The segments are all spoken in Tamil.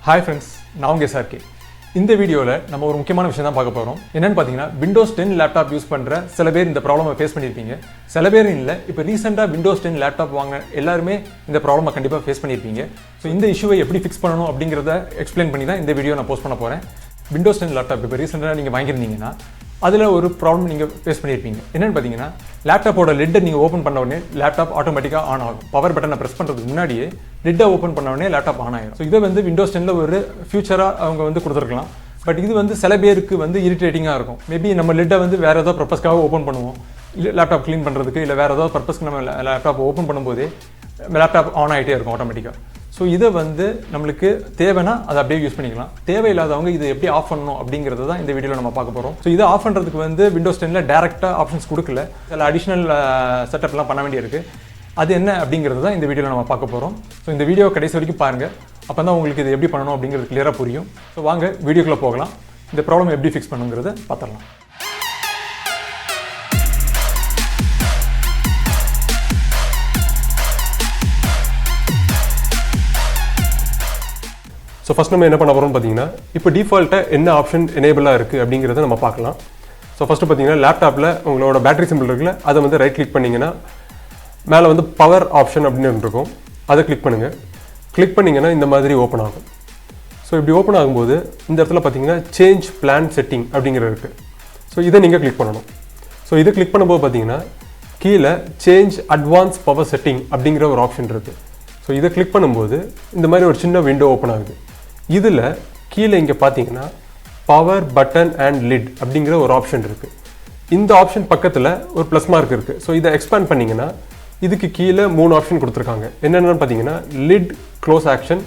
Hi friends, நான் உங்க SRK. இந்த வீடியோல நம்ம ஒரு முக்கியமான விஷயம் தான் பார்க்க போறோம். என்னன்னு பாத்தீங்கன்னா Windows 10 லேப்டாப் யூஸ் பண்ற சில பேர் இந்த ப்ராப்ளமை ஃபேஸ் பண்ணிருப்பீங்க. சில பேர் இல்ல, இப்போ ரீசன்ட்டா Windows 10 லேப்டாப் வாங்க எல்லாரும் இந்த ப்ராப்ளமை கண்டிப்பா ஃபேஸ் பண்ணிருப்பீங்க. சோ இந்த இஷ்யூவை எப்படி ஃபிக்ஸ் பண்ணனும் அப்படிங்கறத எக்ஸ்பிளைன் பண்ணி தான் இந்த வீடியோ நான் போஸ்ட் பண்ண போறேன். Windows 10 லேப்டாப் இப்போ ரீசன்ட்டா நீங்க வாங்கிருந்தீங்கன்னா அதுல ஒரு ப்ராப்ளம் நீங்க ஃபேஸ் பண்ணிருப்பீங்க. என்னன்னு பாத்தீங்கன்னா லேப்டாப்போட லிட்டை நீங்க ஓபன் பண்ண உடனே லேப்டாப் ஆட்டோமேட்டிக்கா ஆன் ஆகும். பவர் பட்டனை பிரஸ் பண்றதுக்கு முன்னாடியே லிட்டை ஓபன் பண்ண உடனே லேப்டாப் ஆன் ஆயிடும். ஸோ இதை வந்து Windows 10ல ஒரு ஃபியூச்சரா அவங்க வந்து கொடுத்துருக்கலாம். பட் இது வந்து சில பேருக்கு வந்து இரிட்டேட்டிங்காக இருக்கும். மேபி நம்ம லிட்டை வந்து வேற ஏதோ பர்பஸ்க்காக ஓப்பன் பண்ணுவோம், லேப்டாப் க்ளீன் பண்ணுறதுக்கு இல்லை வேற ஏதாவது பர்பஸ்க்கு நம்ம லேப்டாப் ஓப்பன் பண்ணும்போதே லேப்டாப் ஆன் ஆகிட்டே இருக்கும் ஆட்டோமேட்டிக்காக. ஸோ இதை வந்து நம்மளுக்கு தேவைன்னா அதை அப்படியே யூஸ் பண்ணிக்கலாம். தேவையில்லாதவங்க இதை எப்படி ஆஃப் பண்ணணும் அப்படிங்கிறது தான் இந்த வீடியோவில் நம்ம பார்க்க போகிறோம். ஸோ இதை ஆஃப் பண்ணுறதுக்கு வந்து Windows 10ல டேரெக்டாக ஆப்ஷன்ஸ் கொடுக்கல, சில அடிஷ்னல் செட்டப்லாம் பண்ண வேண்டியிருக்கு. அது என்ன அப்படிங்கிறது தான் இந்த வீடியோவில் நம்ம பார்க்க போகிறோம். ஸோ இந்த வீடியோ கடைசி வரைக்கும் பாருங்கள், அப்போ தான் உங்களுக்கு இது எப்படி பண்ணணும் அப்படிங்கிறது கிளியராக புரியும். ஸோ வாங்க வீடியோக்குள்ளே போகலாம். இந்த ப்ராப்ளம் எப்படி ஃபிக்ஸ் பண்ணுங்கிறத பார்த்துடலாம். ஸோ ஃபஸ்ட் நம்ம என்ன பண்ண போகிறோம்னு பார்த்தீங்கன்னா, இப்போ டிஃபால்ட்டாக என்ன ஆப்ஷன் எனேபிளாக இருக்குது அப்படிங்கிறத நம்ம பார்க்கலாம். ஸோ ஃபஸ்ட்டு பார்த்தீங்கன்னா லேப்டாப்பில் உங்களோட பேட்டரி சிம்பிள் இருக்குல்ல, அதை வந்து ரைட் கிளிக் பண்ணிங்கன்னா மேலே வந்து பவர் ஆப்ஷன் அப்படின்னு இருக்கும், அதை கிளிக் பண்ணுங்கள். கிளிக் பண்ணிங்கன்னா இந்த மாதிரி ஓப்பன் ஆகும். ஸோ இப்படி ஓப்பன் ஆகும்போது இந்த இடத்துல பார்த்தீங்கன்னா சேஞ்ச் பிளான் செட்டிங் அப்படிங்கிறது இருக்குது. ஸோ இதை நீங்கள் கிளிக் பண்ணணும். ஸோ இதை கிளிக் பண்ணும்போது பார்த்தீங்கன்னா கீழே சேஞ்ச் அட்வான்ஸ் பவர் செட்டிங் அப்படிங்கிற ஒரு ஆப்ஷன் இருக்குது. ஸோ இதை கிளிக் பண்ணும்போது இந்த மாதிரி ஒரு சின்ன விண்டோ ஓப்பன் ஆகுது. இதில் கீழே இங்கே பார்த்தீங்கன்னா பவர் பட்டன் அண்ட் லிட் அப்படிங்கிற ஒரு ஆப்ஷன் இருக்குது. இந்த ஆப்ஷன் பக்கத்தில் ஒரு ப்ளஸ் மார்க் இருக்குது. ஸோ இதை எக்ஸ்பேண்ட் பண்ணிங்கன்னா இதுக்கு கீழே 3 ஆப்ஷன் கொடுத்துருக்காங்க. என்னென்னு பார்த்தீங்கன்னா lid close action,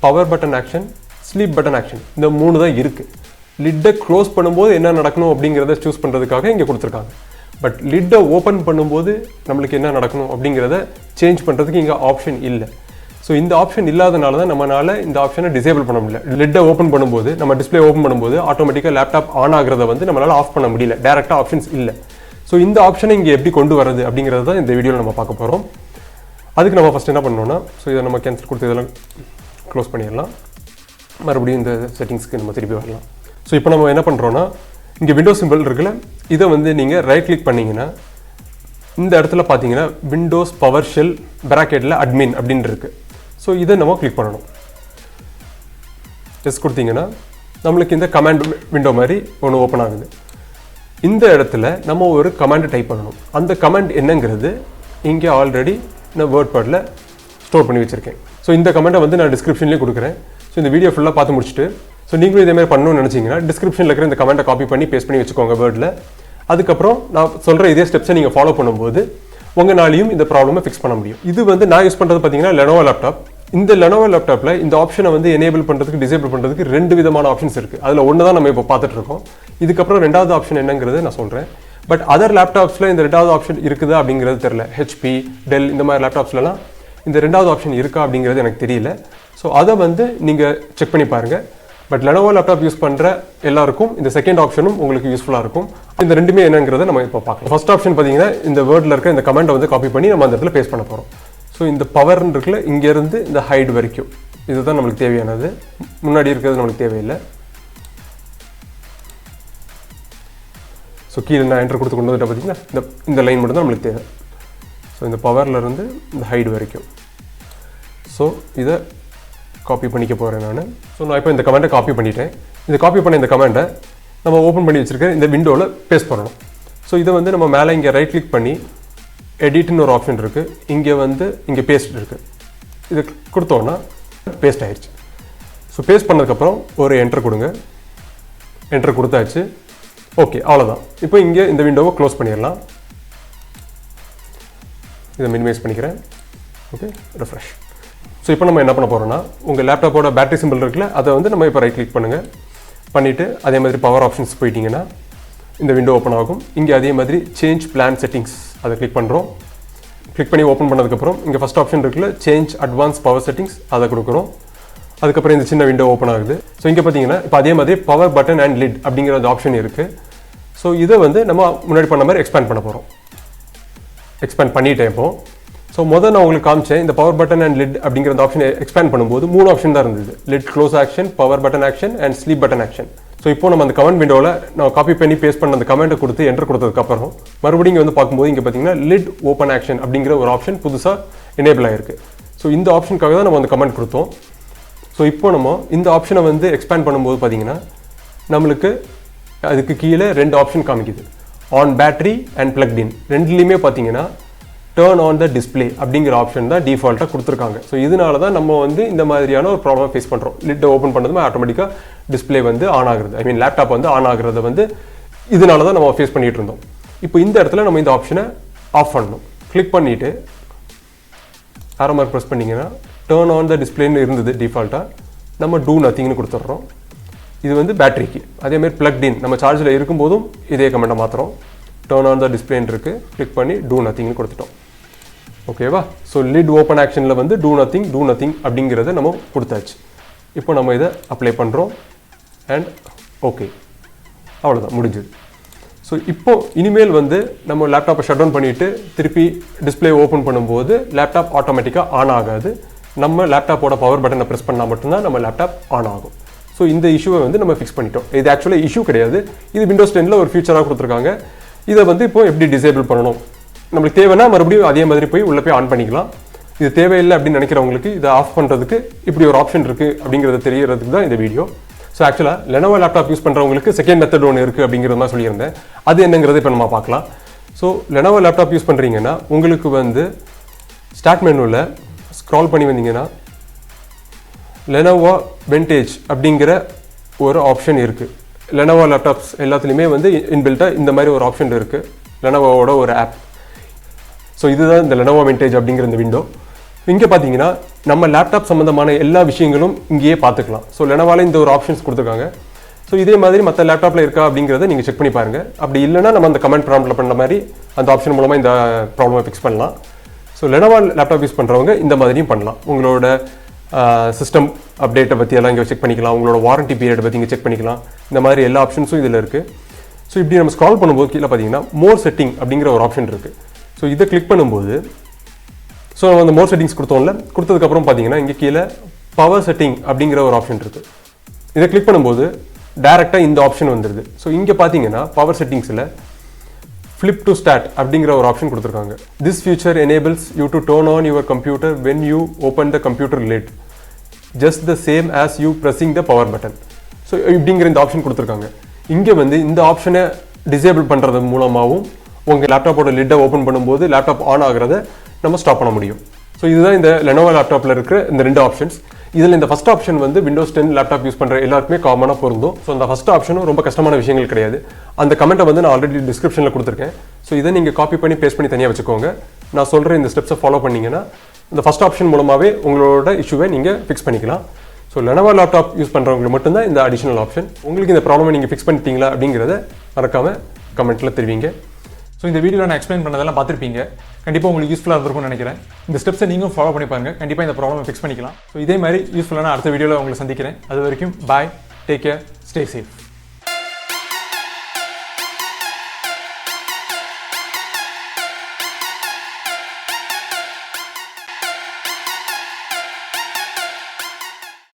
power button action, sleep button action. இந்த 3 தான் இருக்குது. லிட்டை க்ளோஸ் பண்ணும்போது என்ன நடக்கணும் அப்படிங்கிறத சூஸ் பண்ணுறதுக்காக இங்கே கொடுத்துருக்காங்க. பட் லிட்டை ஓப்பன் பண்ணும்போது நம்மளுக்கு என்ன நடக்கணும் அப்படிங்கிறத சேஞ்ச் பண்ணுறதுக்கு இங்கே ஆப்ஷன் இல்லை. ஸோ இந்த ஆப்ஷன் இல்லாதனால தான் நம்மளால் இந்த ஆப்ஷனை டிசேபிள் பண்ண முடியல. லிட்டை ஓப்பன் பண்ணும்போது, நம்ம டிஸ்பிளே ஓப்பன் பண்ணும்போது ஆட்டோமேட்டிக்காக லேப்டாப் ஆன் ஆகிறத வந்து நம்மளால் ஆஃப் பண்ண முடியல, டேரெக்டாக ஆப்ஷன்ஸ் இல்லை. ஸோ இந்த ஆப்ஷனை இங்கே எப்படி கொண்டு வரது அப்படிங்கிறது தான் இந்த வீடியோவில் நம்ம பார்க்க போகிறோம். அதுக்கு நம்ம ஃபஸ்ட் என்ன பண்ணோம்னா, ஸோ இதை நம்ம கேன்சல் கொடுத்து இதெல்லாம் க்ளோஸ் பண்ணிடலாம். மறுபடியும் இந்த செட்டிங்ஸ்க்கு நம்ம திருப்பி வரலாம். ஸோ இப்போ நம்ம என்ன பண்ணுறோன்னா, இங்கே விண்டோஸ் சிம்பிள் இருக்குல்ல, இதை வந்து நீங்கள் ரைட் கிளிக் பண்ணிங்கன்னா இந்த இடத்துல பார்த்தீங்கன்னா விண்டோஸ் பவர் ஷெல் பிராக்கெட்டில் அட்மின் அப்படின்னு இருக்குது. ஸோ இதை நம்ம கிளிக் பண்ணணும். டெஸ்ட் கொடுத்தீங்கன்னா நம்மளுக்கு இந்த கமாண்ட் விண்டோ மாதிரி ஒன்று ஓப்பன் ஆகுது. இந்த இடத்துல நம்ம ஒரு கமாண்ட் டைப் பண்ணணும். அந்த கமாண்ட் என்னங்கிறது இங்கே ஆல்ரெடி நான் வேர்ட் பேடில் ஸ்டோர் பண்ணி வச்சுருக்கேன். ஸோ இந்த கமெண்ட்டை வந்து நான் டிஸ்கிரிப்ஷன்லேயே கொடுக்குறேன். ஸோ இந்த வீடியோ ஃபுல்லாக பார்த்து முடிச்சுட்டு, ஸோ நீங்களும் இதேமாதிரி பண்ணணும்னு நினச்சிங்கன்னா டிஸ்கிரிப்ஷனில் இருக்கிற இந்த கமெண்ட்டை காப்பி பண்ணி பேஸ்ட் பண்ணி வச்சுக்கோங்க வேர்டில். அதுக்கப்புறம் நான் சொல்கிற இதே ஸ்டெப்ஸை நீங்கள் ஃபாலோ பண்ணும்போது உங்களாலையும் இந்த ப்ராப்ளமை ஃபிக்ஸ் பண்ண முடியும். இது வந்து நான் யூஸ் பண்ணுறது பார்த்தீங்கன்னா Lenovo லேப்டாப். இந்த Lenovo லேப்டாப்பில் இந்த ஆப்ஷனை வந்து எனேபிள் பண்ணுறதுக்கு டிசேபிள் பண்ணுறதுக்கு 2 விதமான ஆப்ஷன்ஸ் இருக்குது. அதில் ஒன்று தான் நம்ம இப்போ பார்த்துட்டு இருக்கோம். இதுக்கப்புறம் 2வது ஆப்ஷன் என்னங்கிறது நான் சொல்கிறேன். பட் அதர் லேப்டாப்ஸில் இந்த 2வது ஆப்ஷன் இருக்குதா அப்படிங்கிறது தெரியல. HP, டெல் இந்த மாதிரி லேப்டாப்ஸ்லாம் இந்த 2வது ஆப்ஷன் இருக்கா அப்படிங்கிறது எனக்கு தெரியல. ஸோ அதை வந்து நீங்கள் செக் பண்ணி பாருங்கள். பட் Lenovo லேப்டாப் யூஸ் பண்ணுற எல்லாருக்கும் இந்த செகண்ட் ஆப்ஷனும் உங்களுக்கு யூஸ்ஃபுல்லாக இருக்கும். இந்த ரெண்டுமே என்னங்கிறத நம்ம இப்போ பார்க்கலாம். ஃபர்ஸ்ட் ஆப்ஷன் பார்த்தீங்கன்னா இந்த வேர்டில் இருக்க இந்த கமெண்ட்டை வந்து காப்பி பண்ணி நம்ம அந்த இடத்துல பேஸ்ட் பண்ண போகிறோம். ஸோ இந்த பவர்ன்னு இருக்குல்ல, இங்கேருந்து இந்த ஹைட் வரைக்கும் இதுதான் நம்மளுக்கு தேவையானது. முன்னாடி இருக்கிறது நம்மளுக்கு தேவையில்லை. ஸோ கீழே நான் என்டர் கொடுத்து கொண்டு வந்துட்டு பார்த்தீங்கன்னா இந்த லைன் மட்டும் தான் நம்மளுக்கு தேவை. ஸோ இந்த பவர்லேருந்து இந்த ஹைட் வரைக்கும். ஸோ இதை காப்பி பண்ணிக்க போகிறேன் நான். ஸோ நான் இப்போ இந்த கமெண்ட்டை காப்பி பண்ணிட்டேன். இந்த காப்பி பண்ண இந்த கமெண்ட்டை நம்ம ஓப்பன் பண்ணி வச்சுருக்க இந்த விண்டோவில் பேஸ்ட் பண்ணணும். ஸோ இதை வந்து நம்ம மேலே இங்கே ரைட் கிளிக் பண்ணி எடிட்னு ஒரு ஆப்ஷன் இருக்குது, இங்கே வந்து இங்கே பேஸ்ட் இருக்குது. இதை கொடுத்தோன்னா பேஸ்ட் ஆயிடுச்சு. ஸோ பேஸ்ட் பண்ணதுக்கப்புறம் ஒரு என்டர் கொடுங்க. என்டர் கொடுத்தாச்சு. ஓகே, அவ்வளோதான். இப்போ இங்கே இந்த விண்டோவை க்ளோஸ் பண்ணிடலாம். இதை மினிமைஸ் பண்ணிக்கிறேன். Okay, refresh. ஸோ இப்போ நம்ம என்ன பண்ண போகிறோம்னா, உங்கள் லேப்டாப்போட பேட்டரி சிம்பிள் இருக்குல்ல, அதை வந்து நம்ம இப்போ ரைட் கிளிக் பண்ணுங்கள். பண்ணிவிட்டு அதே மாதிரி பவர் ஆப்ஷன்ஸ் போயிட்டீங்கன்னா இந்த விண்டோ ஓப்பன் ஆகும். இங்கே அதே மாதிரி சேஞ்ச் பிளான் செட்டிங்ஸ் அதை கிளிக் பண்ணுறோம். கிளிக் பண்ணி ஓப்பன் பண்ணதுக்கப்புறம் இங்கே ஃபஸ்ட் ஆப்ஷன் இருக்குல்ல, சேஞ்ச் அட்வான்ஸ் பவர் செட்டிங்ஸ், அதை கொடுக்குறோம். அதுக்கப்புறம் இந்த சின்ன விண்டோ ஓப்பன் ஆகுது. ஸோ இங்கே பார்த்தீங்கன்னா இப்போ அதே மாதிரி பவர் பட்டன் அண்ட் லிட் அப்படிங்கிற அந்த ஆப்ஷன் இருக்குது. ஸோ இதை வந்து நம்ம முன்னாடி பண்ண மாதிரி எக்ஸ்பேண்ட் பண்ண போகிறோம். எக்ஸ்பேண்ட் பண்ணிட்டேன் இப்போ. ஸோ ஸோ முதல் நான் உங்களுக்கு காமிச்சேன் இந்த பவர் பட்டன் அண்ட் லிட் அப்படிங்கிற அந்த ஆப்ஷனை எக்ஸ்பேண்ட் பண்ணும்போது 3 ஆப்ஷன் தான் இருந்தது. Lid close action, power button action and sleep button action. So இப்போ நம்ம அந்த கமெண்ட் விண்டோவில் நான் காப்பி பண்ணி பேஸ்ட் பண்ண அந்த கமெண்ட்டை கொடுத்து என்டர் கொடுத்ததுக்கப்புறம் மறுபடியும் இங்கே வந்து பார்க்கும்போது இங்கே பார்த்தீங்கன்னா லிட் ஓப்பன் ஆக்ஷன் அப்படிங்கிற ஒரு ஆப்ஷன் புதுசாக எனேபிள் ஆகிருக்கு. ஸோ இந்த ஆப்ஷனுக்காக தான் நம்ம அந்த கமெண்ட் கொடுத்தோம். ஸோ இப்போ நம்ம இந்த ஆப்ஷனை வந்து எக்ஸ்பேண்ட் பண்ணும்போது பார்த்தீங்கன்னா நம்மளுக்கு அதுக்கு கீழே 2 ஆப்ஷன் காமிக்குது. ஆன் பேட்டரி அண்ட் பிளக்ட் இன் ரெண்டுலேயுமே பார்த்தீங்கன்னா டர்ன் ஆன் த டிஸ்பிளே அப்படிங்கிற ஆப்ஷன் தான் டிஃபால்ட்டாக கொடுத்துருக்காங்க. ஸோ இதனால தான் நம்ம வந்து இந்த மாதிரியான ஒரு ப்ராப்ளம் ஃபேஸ் பண்ணுறோம். லிட்டை ஓப்பன் பண்ணதுமே ஆட்டோமேட்டிக்காக டிஸ்பிளே வந்து ஆன் ஆகுறது, ஐ மீன் லேப்டாப் வந்து ஆன் ஆகுறத வந்து இதனால தான் நம்ம ஃபேஸ் பண்ணிகிட்டு இருந்தோம். இப்போ இந்த இடத்துல நம்ம இந்த ஆப்ஷனை ஆஃப் பண்ணணும். கிளிக் பண்ணிவிட்டு ஆரோ மார்க் ப்ரெஸ் பண்ணிங்கன்னா டர்ன் ஆன் த டிஸ்பிளேன்னு இருந்தது டிஃபால்ட்டாக, நம்ம டூ நத்திங்னு கொடுத்துட்றோம். இது வந்து பேட்டரிக்கு. அதேமாதிரி பிளக்ட் இன் நம்ம சார்ஜில் இருக்கும்போதும் இதே கமெண்ட்டை மாற்றுறோம். டர்ன் ஆன் த டிஸ்பிளேன்னு இருக்குது, கிளிக் பண்ணி டூ நத்திங்னு கொடுத்துட்டோம். ஓகேவா? ஸோ லிட் ஓப்பன் ஆக்ஷனில் வந்து டூ நத்திங் அப்படிங்கிறத நம்ம கொடுத்தாச்சு. இப்போ நம்ம இதை அப்ளை பண்ணுறோம் அண்ட் ஓகே, அவ்வளோதான், முடிஞ்சுது. ஸோ இப்போ இனிமேல் வந்து நம்ம லேப்டாப்பை ஷட் டவுன் பண்ணிவிட்டு திருப்பி டிஸ்பிளே ஓப்பன் பண்ணும்போது லேப்டாப் ஆட்டோமேட்டிக்காக ஆன் ஆகாது. நம்ம லேப்டாப்போட பவர் பட்டனை ப்ரெஸ் பண்ணால் மட்டும்தான் நம்ம லேப்டாப் ஆன் ஆகும். ஸோ இந்த இஷ்யூவை வந்து நம்ம ஃபிக்ஸ் பண்ணிட்டோம். இது ஆக்சுவலாக இஷ்யூ கிடையாது, இது விண்டோஸ் 10ல் ஒரு ஃபியூச்சராக கொடுத்துருக்காங்க. இதை வந்து இப்போ எப்படி டிசேபிள் பண்ணணும், நம்மளுக்கு தேவைன்னா மறுபடியும் அதே மாதிரி போய் உள்ளே போய் ஆன் பண்ணிக்கலாம். இது தேவையில்லை அப்படின்னு நினைக்கிறவங்களுக்கு இதை ஆஃப் பண்ணுறதுக்கு இப்படி ஒரு ஆப்ஷன் இருக்குது அப்படிங்கிறது தெரியறதுக்கு தான் இந்த வீடியோ. ஸோ ஆக்சுவலாக லெனோவோ லேப்டாப் யூஸ் பண்ணுறவங்களுக்கு செகண்ட் மெத்தட் ஒன்று இருக்குது அப்படிங்கிறது மாதிரி சொல்லியிருந்தேன். அது என்னங்கிறது இப்போ நம்ம பார்க்கலாம். ஸோ லெனோவோ லேப்டாப் யூஸ் பண்ணுறீங்கன்னா உங்களுக்கு வந்து ஸ்டார்ட் மெனுவில் ஸ்க்ரால் பண்ணி வந்தீங்கன்னா லெனோவோ வென்டேஜ் அப்படிங்கிற ஒரு ஆப்ஷன் இருக்குது. லெனோவோ லேப்டாப்ஸ் எல்லாத்துலேயுமே வந்து இன்பில்ட்டாக இந்த மாதிரி ஒரு ஆப்ஷன் இருக்குது, லெனோவோட ஒரு ஆப். ஸோ இதுதான் இந்த லெனோவோ வென்டேஜ் அப்படிங்கிற இந்த விண்டோ. இங்கே பார்த்தீங்கன்னா நம்ம லேப்டாப் சம்மந்தமான எல்லா விஷயங்களும் இங்கேயே பார்த்துக்கலாம். ஸோ லெனோவால இந்த ஒரு ஆப்ஷன்ஸ் கொடுத்துருக்காங்க. ஸோ இதே மாதிரி மற்ற லேப்டாப்பில் இருக்கா அப்படிங்கிறத நீங்கள் செக் பண்ணி பாருங்கள். அப்படி இல்லைனா நம்ம அந்த கமெண்ட் ப்ராம்ப்டில் பண்ண மாதிரி அந்த ஆப்ஷன் மூலமாக இந்த ப்ராப்ளமை ஃபிக்ஸ் பண்ணலாம். ஸோ லெனோவோ லேப்டாப் யூஸ் பண்ணுறவங்க இந்த மாதிரியும் பண்ணலாம். உங்களோட சிஸ்டம் அப்டேட்டை பற்றி எல்லாம் இங்கே செக் பண்ணிக்கலாம், உங்களோட வாரண்டி பீரியட் பற்றி இங்கே செக் பண்ணிக்கலாம். இந்த மாதிரி எல்லா ஆப்ஷன்ஸும் இதில் இருக்குது. ஸோ இப்படி நம்ம ஸ்க்ரால் பண்ணும்போது கீழே பார்த்தீங்கன்னா மோர் செட்டிங் அப்படிங்கிற ஒரு ஆப்ஷன் இருக்குது. ஸோ இதை கிளிக் பண்ணும்போது ஸோ அந்த மோர் செட்டிங்ஸ் கொடுத்தோம்ல, கொடுத்ததுக்கப்புறம் பார்த்தீங்கன்னா இங்கே கீழே பவர் செட்டிங் அப்படிங்கிற ஒரு ஆப்ஷன் இருக்குது. இதை கிளிக் பண்ணும்போது டேரெக்டாக இந்த ஆப்ஷன் வந்துடுது. ஸோ இங்கே பார்த்தீங்கன்னா பவர் செட்டிங்ஸில் ஃப்ளிப் டு ஸ்டார்ட் அப்படிங்கிற ஒரு ஆப்ஷன் கொடுத்துருக்காங்க. This feature enables you to turn on your computer when you open the computer lid just the same as you pressing the power button. So இப்படிங்கிற இந்த ஆப்ஷன் கொடுத்துருக்காங்க. இங்கே வந்து இந்த ஆப்ஷனை டிசேபிள் பண்ணுறது மூலமாகவும் உங்கள் லேப்டாப்போட லிட்டை ஓப்பன் பண்ணும்போது லேப்டாப் ஆன் ஆகிறத நம்ம ஸ்டாப் பண்ண முடியும். ஸோ இதுதான் இந்த லெனோவோ லேப்டாப்பில் இருக்கிற இந்த 2 ஆப்ஷன்ஸ். இதில் இந்த ஃபஸ்ட் ஆப்ஷன் வந்து விண்டோஸ் 10 லேப்டாப் யூஸ் பண்ணுற எல்லாருக்குமே காமனாக பொருந்தும். ஸோ அந்த ஃபஸ்ட் ஆப்ஷனும் ரொம்ப கஷ்டமான விஷயங்கள் கிடையாது. அந்த கமெண்ட்டை வந்து நான் ஆல்ரெடி டிஸ்கிரிப்ஷனில் கொடுத்துருக்கேன். ஸோ இதை நீங்கள் காப்பி பண்ணி பேஸ்ட் பண்ணி தனியாக வச்சுக்கோங்க. நான் சொல்கிற இந்த ஸ்டெப்ஸை ஃபாலோ பண்ணிங்கன்னா இந்த ஃபஸ்ட் ஆப்ஷன் மூலமாகவே உங்களோட இஷ்யூவை நீங்கள் ஃபிக்ஸ் பண்ணிக்கலாம். ஸோ லெனோவோ லேப்டாப் யூஸ் பண்ணுறவங்களுக்கு மட்டும்தான் இந்த அடிஷனல் ஆப்ஷன். உங்களுக்கு இந்த ப்ராப்ளமை நீங்கள் ஃபிக்ஸ் பண்ணிட்டீங்களா அப்படிங்கிறத மறக்காமல் கமெண்ட்டில் தெரிவிங்க. ஸோ இந்த வீடியோவில் நான் எக்ஸ்பிளைன் பண்ணதெல்லாம் பார்த்துருப்பீங்க. கண்டிப்பாக உங்களுக்கு யூஸ்ஃபுல்லாக இருந்திருக்கும்னு நினைக்கிறேன். இந்த ஸ்டெப்ஸை நீங்களும் ஃபாலோ பண்ணி பாருங்கள், கண்டிப்பாக இந்த ப்ராப்ளமை ஃபிக்ஸ் பண்ணிக்கலாம். ஸோ இதே மாதிரி யூஸ்ஃபுல்லான அடுத்த வீடியோவில் உங்களை சந்திக்கிறேன். அது வரைக்கும் பாய், டேக் கேர், ஸ்டே சேஃப்.